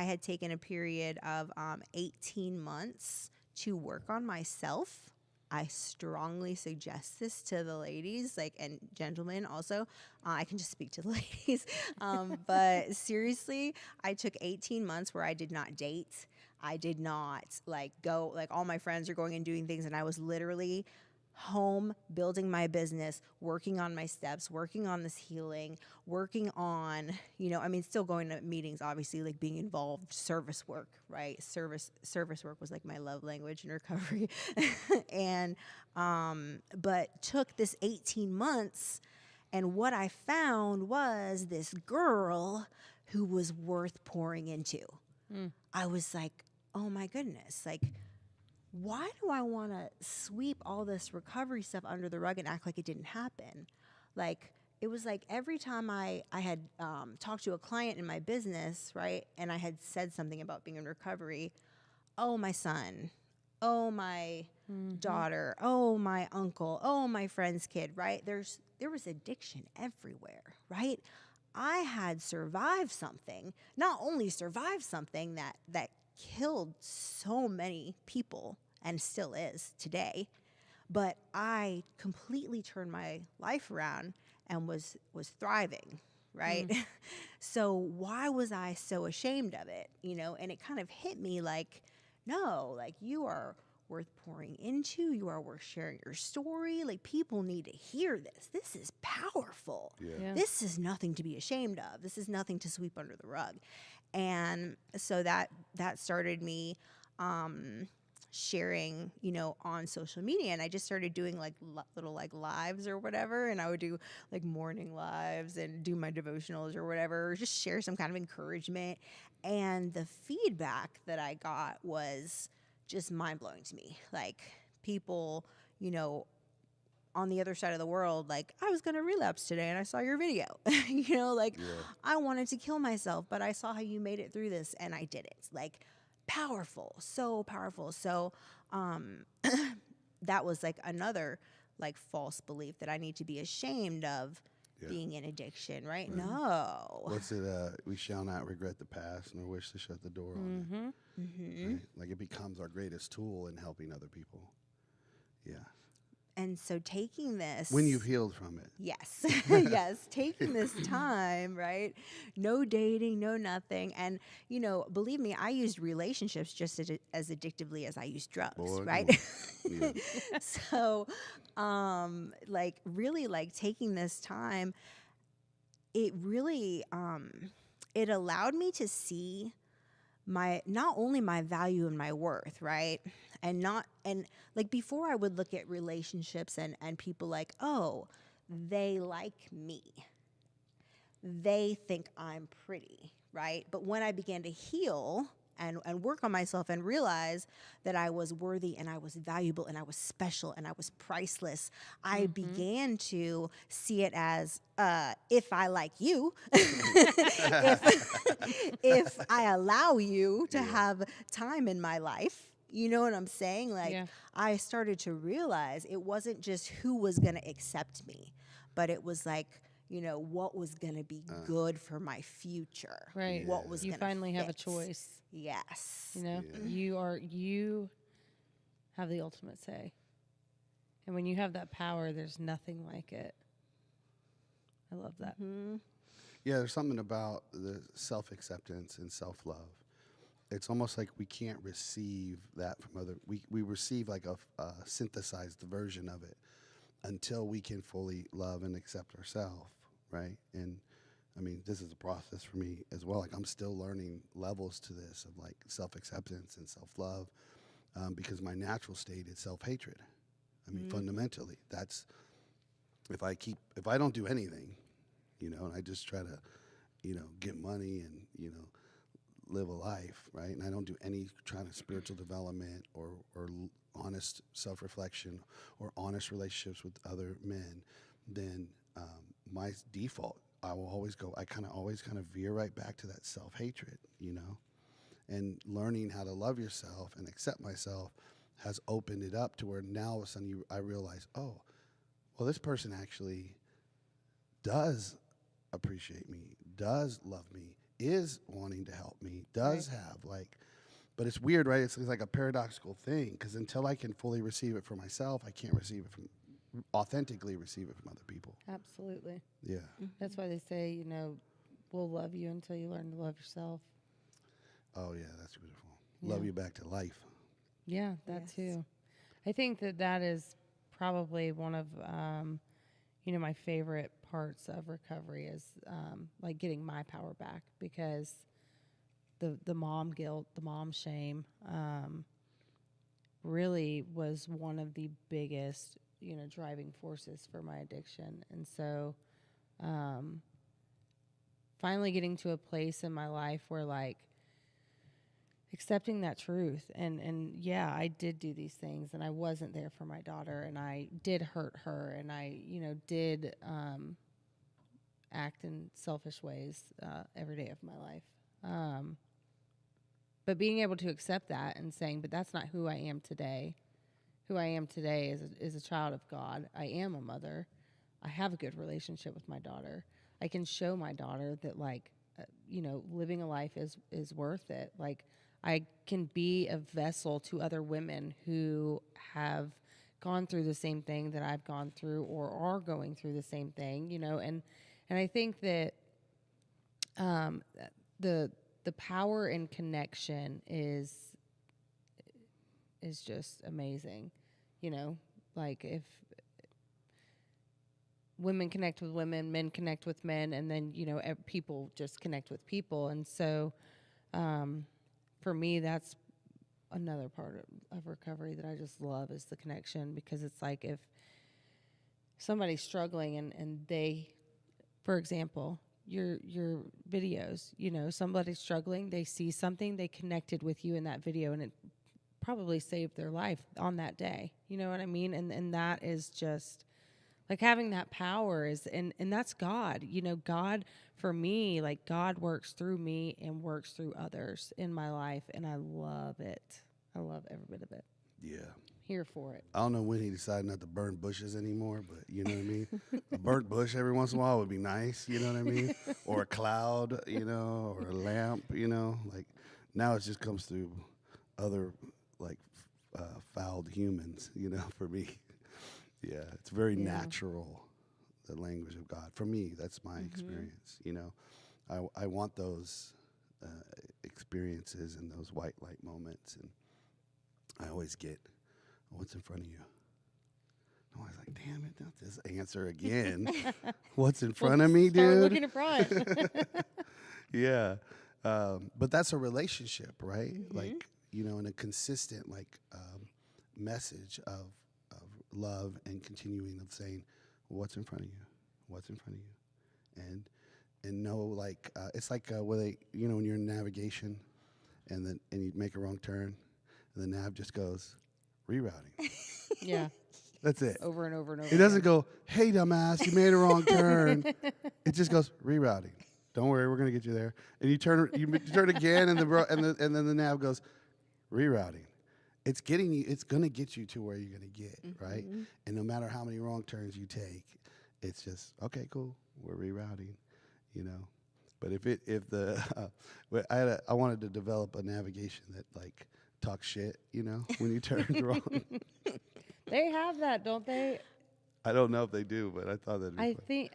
had taken a period of 18 months to work on myself. I strongly suggest this to the ladies, and gentlemen also. I can just speak to the ladies. But seriously, I took 18 months where I did not date. I did not go, all my friends are going and doing things, and I was literally home building my business, working on my steps, working on this healing, working on, still going to meetings, obviously, being involved, service work, right? Service work was my love language in recovery. And, but took this 18 months, and what I found was this girl who was worth pouring into. I was like, oh my goodness, why do I want to sweep all this recovery stuff under the rug and act like it didn't happen? It was every time I had talked to a client in my business, right, and I had said something about being in recovery, oh, my son, oh, my daughter, oh, my uncle, oh, my friend's kid, right? There was addiction everywhere, right? I had survived something, not only survived something that killed so many people and still is today, but I completely turned my life around and was thriving, right? So why was I so ashamed of it, And it kind of hit me no, you are worth pouring into. You are worth sharing your story. People need to hear this. This is powerful. Yeah. This is nothing to be ashamed of. This is nothing to sweep under the rug. And so that started me sharing, on social media. And I just started doing little lives or whatever. And I would do morning lives and do my devotionals or whatever, or just share some kind of encouragement. And the feedback that I got was just mind blowing to me. People, on the other side of the world, I was going to relapse today and I saw your video, I wanted to kill myself, but I saw how you made it through this and I did it. Powerful, so powerful. So, that was another false belief that I need to be ashamed of being in addiction, right? No. What's it? We shall not regret the past nor wish to shut the door on it. Right? It becomes our greatest tool in helping other people. Yeah. And so taking this... When you've healed from it. Yes. Yes. Taking this time, right? No dating, no nothing. And, believe me, I used relationships just as addictively as I used drugs, Boy, right? Yeah. So, really, taking this time, it really, it allowed me to see not only my value and my worth, right? And before I would look at relationships and people oh, they like me. They think I'm pretty, right? But when I began to heal, and work on myself and realize that I was worthy and I was valuable and I was special and I was priceless, I began to see it as if I like you, if I allow you to have time in my life. You know what I'm saying? Like, Yeah. I started to realize it wasn't just who was going to accept me, but it was like, what was going to be good for my future. Right. What was You gonna finally have a fit. choice. Yes. You know, you have the ultimate say. And when you have that power, there's nothing like it. I love that. Yeah, there's something about the self-acceptance and self-love. It's almost like we can't receive that from other. We receive like a synthesized version of it until we can fully love and accept ourselves, right? And I mean, this is a process for me as well. Like I'm still learning levels to this of like self-acceptance and self-love, because my natural state is self-hatred. I mean, fundamentally, that's if I don't do anything, and I just try to, get money and live a life, right? And I don't do any trying to spiritual development or honest self-reflection or honest relationships with other men, then my default, I will always go, I always veer right back to that self-hatred, and learning how to love yourself and accept myself has opened it up to where now all of a sudden I realize, oh, well, this person actually does appreciate me, does love me, is wanting to help me, does have but it's weird, right? It's like a paradoxical thing because until I can fully receive it for myself, I can't authentically receive it from other people. Absolutely. Yeah. That's why they say, we'll love you until you learn to love yourself. Oh yeah, that's beautiful. Yeah. Love you back to life. Yeah, that Yes. too. I think that is probably one of, my favorite parts of recovery is like getting my power back because the mom guilt, the mom shame, really was one of the biggest, driving forces for my addiction. And so, finally getting to a place in my life where like accepting that truth and yeah, I did do these things and I wasn't there for my daughter and I did hurt her and I, did act in selfish ways every day of my life. But being able to accept that and saying, but that's not who I am today. Who I am today is a child of God. I am a mother. I have a good relationship with my daughter. I can show my daughter that living a life is worth it. Like I can be a vessel to other women who have gone through the same thing that I've gone through or are going through the same thing, and I think that the power and connection is just amazing. Like if women connect with women, men connect with men, and then, people just connect with people. And so for me, that's another part of recovery that I just love is the connection because it's like if somebody's struggling and they, for example, your videos, somebody's struggling, they see something, they connected with you in that video and it probably saved their life on that day. You know what I mean? And that is just like having that power is, and that's God, God for me, like God works through me and works through others in my life. And I love it. I love every bit of it. Yeah. Here for it. I don't know when he decided not to burn bushes anymore, but you know what I mean? A burnt bush every once in a while would be nice, you know what I mean? Or a cloud, or a lamp, like now it just comes through other like fouled humans, for me. Yeah, it's very natural, the language of God. For me, that's my experience, I want those experiences and those white light moments, and I always get, what's in front of you? I'm always like, damn it, not this answer again. What's in front of me, Start dude? looking in front. Yeah. But that's a relationship, right? Like, and a consistent, message of love and continuing of saying, what's in front of you? What's in front of you? And know, it's like, when you're in navigation and you make a wrong turn, and the nav just goes rerouting. Yeah. That's it. Over and over and over. It doesn't again. go, hey, dumbass, you made a wrong turn. It just goes rerouting. Don't worry, we're gonna get you there. And you turn again, and and then the nav goes rerouting. It's getting you. It's gonna get you to where you're gonna get, right? And no matter how many wrong turns you take, it's just okay, cool. We're rerouting, you know. But I wanted to develop a navigation that like talks shit, you know, when you turn wrong. They have that, don't they? I don't know if they do, but I thought that'd be I funny. think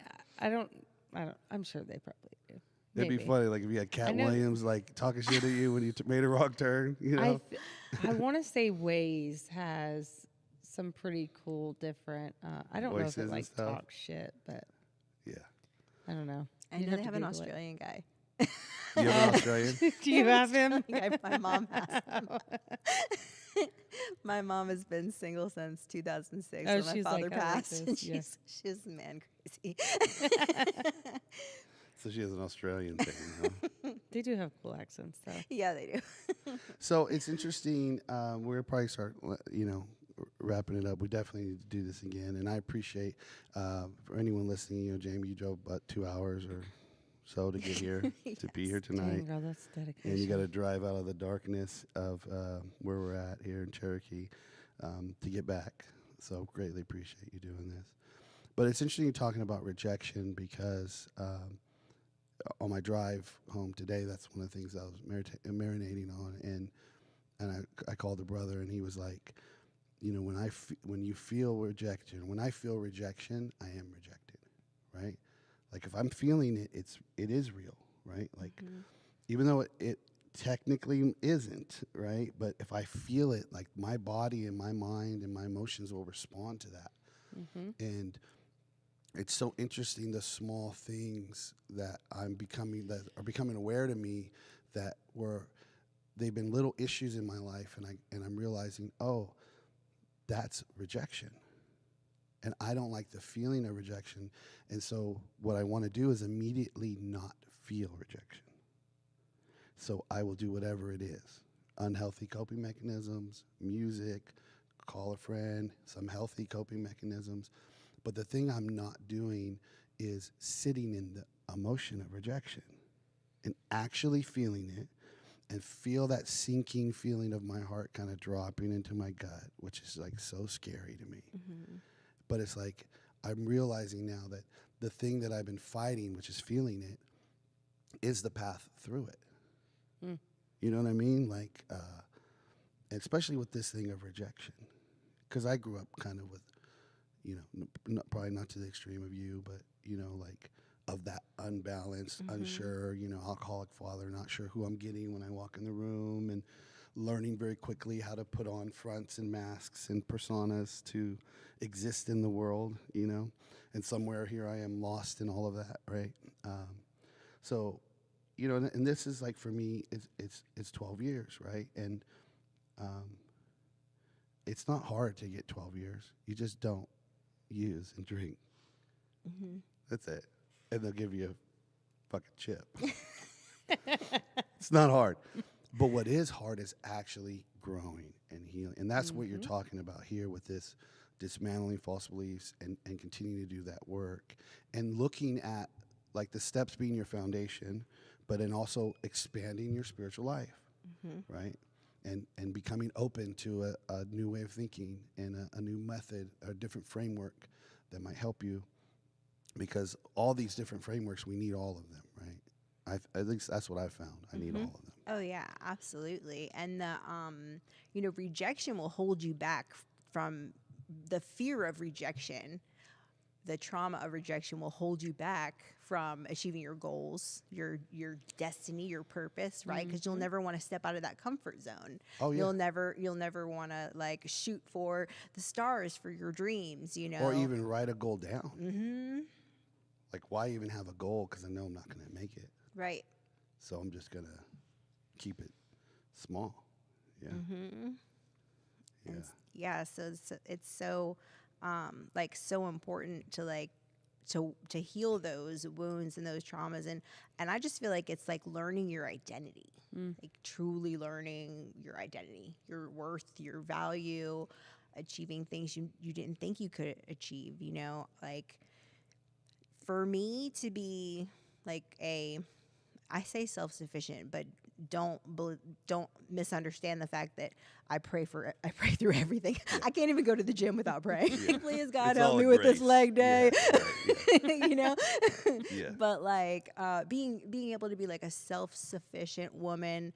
I'm sure they probably do. It'd be Maybe. funny, like if you had Cat know- Williams like talking shit at you when you made a wrong turn, you know. I want to say Waze has some pretty cool different. I don't know if Voices it and like stuff. talks shit, but Yeah. I don't know. I You'd know they to have an Google it. Australian guy. You have an Australian? Do you have him? My mom has him. My mom has been single since 2006 Oh, when my she's father like, I like passed. And this, yeah. she's man crazy. So she has an Australian thing, huh? They do have cool accents, though. Yeah, they do. So it's interesting. We're probably start, wrapping it up. We definitely need to do this again. And I appreciate for anyone listening. You know, Jamie, you drove about 2 hours or so to get here to be here tonight, Dang, girl, that's dedication. and you got to drive out of the darkness of where we're at here in Cherokee to get back. So greatly appreciate you doing this. But it's interesting talking about rejection because on my drive home today, that's one of the things I was marinating on, and I called a brother, and he was like, you know, when you feel rejection, when I feel rejection, I am rejected, right? Like if I'm feeling it, it is real, right? Like even though it technically isn't, right? But if I feel it, like my body and my mind and my emotions will respond to that, and it's so interesting the small things that are becoming aware to me that they've been little issues in my life, and I'm realizing, oh, that's rejection. And I don't like the feeling of rejection. And so what I want to do is immediately not feel rejection. So I will do whatever it is. Unhealthy coping mechanisms, music, call a friend, some healthy coping mechanisms. But the thing I'm not doing is sitting in the emotion of rejection and actually feeling it and feel that sinking feeling of my heart kind of dropping into my gut, which is like so scary to me. But it's like I'm realizing now that the thing that I've been fighting, which is feeling it, is the path through it. You know what I mean? Like, especially with this thing of rejection. Because I grew up kind of with, you know, probably not to the extreme of you, but, you know, like of that unbalanced, unsure, you know, alcoholic father, not sure who I'm getting when I walk in the room, and learning very quickly how to put on fronts and masks and personas to exist in the world, you know, and somewhere here I am lost in all of that, right? So, you know, and this is like for me, it's 12 years, right? And it's not hard to get 12 years. You just don't use and drink. That's it. And they'll give you a fucking chip. It's not hard. But what is hard is actually growing and healing. And that's what you're talking about here with this dismantling false beliefs and continuing to do that work. And looking at like the steps being your foundation, but then also expanding your spiritual life, right? And becoming open to a new way of thinking and a new method, a different framework that might help you. Because all these different frameworks, we need all of them, right? At least that's what I found. I need all of them. Oh yeah, absolutely. And the you know, rejection will hold you back from the fear of rejection. The trauma of rejection will hold you back from achieving your goals, your destiny, your purpose, right? Because you'll never want to step out of that comfort zone. Oh, yeah. You'll never want to like shoot for the stars for your dreams, you know. Or even write a goal down. Like, why even have a goal? Because I know I'm not going to make it. Right. So I'm just going to keep it small. Yeah. Yeah. So it's so like so important to like to heal those wounds and those traumas, and I just feel like it's like learning your identity, like truly learning your identity, your worth, your value, achieving things you didn't think you could achieve, you know, like for me to be like I say self-sufficient, but don't misunderstand the fact that I pray through everything. I can't even go to the gym without praying. Please God It's help all me a with this grace. leg day. Yeah, You know. Yeah. But like being able to be like a self-sufficient woman,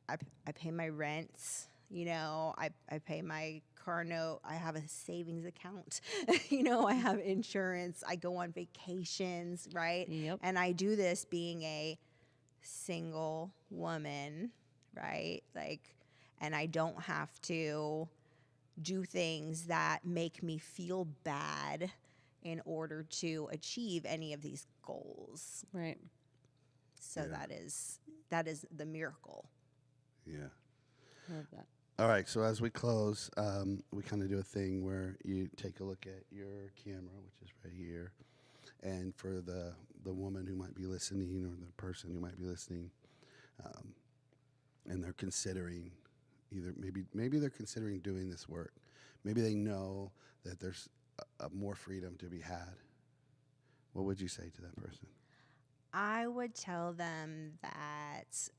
I pay my rent. You know, I pay my car note. I have a savings account. You know, I have insurance. I go on vacations, right? Yep. And I do this being a single woman, right? Like, and I don't have to do things that make me feel bad in order to achieve any of these goals. Right. So that is the miracle. Yeah. Love that. All right, so as we close, we kind of do a thing where you take a look at your camera, which is right here, and for the woman who might be listening or the person who might be listening, and they're considering either maybe they're considering doing this work, maybe they know that there's a more freedom to be had. What would you say to that person? I would tell them that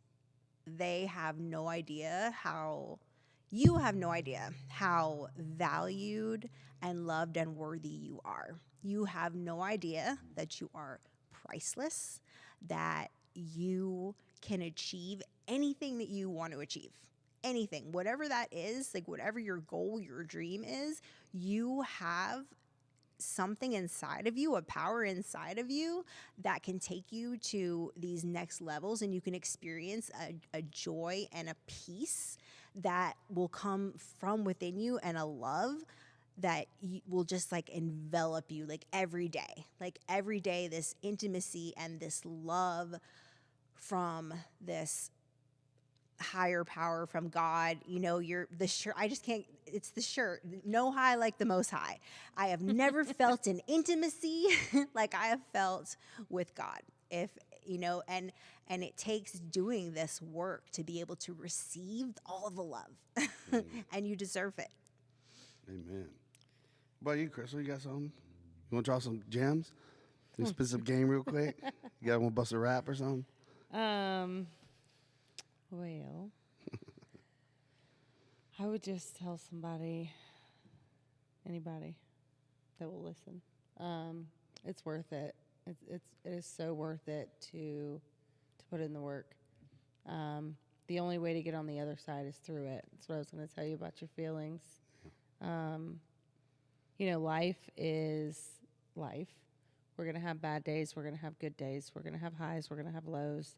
they have no idea how valued and loved and worthy you are. You have no idea that you are priceless, that you can achieve anything that you want to achieve. Anything, whatever that is, like whatever your goal, your dream is, you have something inside of you, a power inside of you that can take you to these next levels, and you can experience a joy and a peace that will come from within you, and a love that will just like envelop you like every day, this intimacy and this love from this higher power, from God. You know, you're the shirt. I just can't, it's the shirt. No high like the Most High. I have never felt an intimacy like I have felt with God. If, you know, and it takes doing this work to be able to receive all of the love, and you deserve it. Amen. What about you, Crystal? You got something? You want to draw some gems? You spit some game real quick? You got one bust a rap or something? Well, I would just tell anybody that will listen, it's worth it. It is so worth it to put in the work. The only way to get on the other side is through it. That's what I was going to tell you about your feelings. You know, life is life. We're going to have bad days. We're going to have good days. We're going to have highs. We're going to have lows.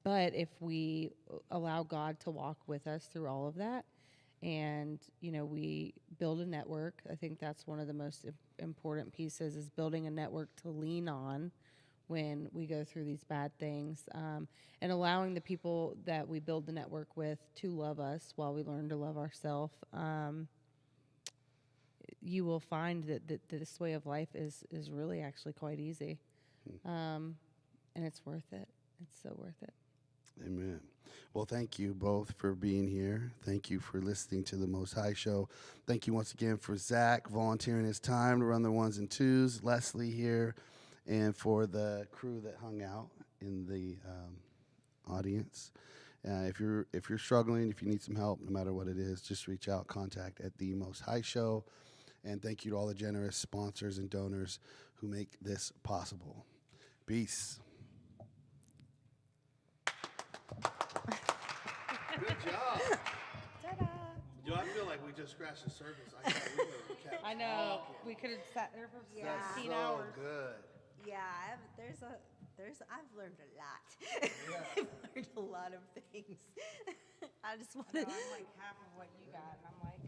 But if we allow God to walk with us through all of that, and, you know, we build a network, I think that's one of the most important pieces, is building a network to lean on when we go through these bad things, and allowing the people that we build the network with to love us while we learn to love ourselves. You will find that this way of life is really actually quite easy, and it's worth it. It's so worth it. Amen. Well, thank you both for being here. Thank you for listening to the Most High Show. Thank you once again for Zach volunteering his time to run the ones and twos, Leslie here, and for the crew that hung out in the audience. If you're struggling, if you need some help, no matter what it is, just reach out, contact at the Most High Show. And thank you to all the generous sponsors and donors who make this possible. Peace. Good job. Ta-da! Yo, I feel like we just scratched the surface. I know. We could have sat there for Yeah. 16 hours. Good. Yeah, I've learned a lot. I've learned a lot of things. I just want to. I'm like half of what you got, and I'm like.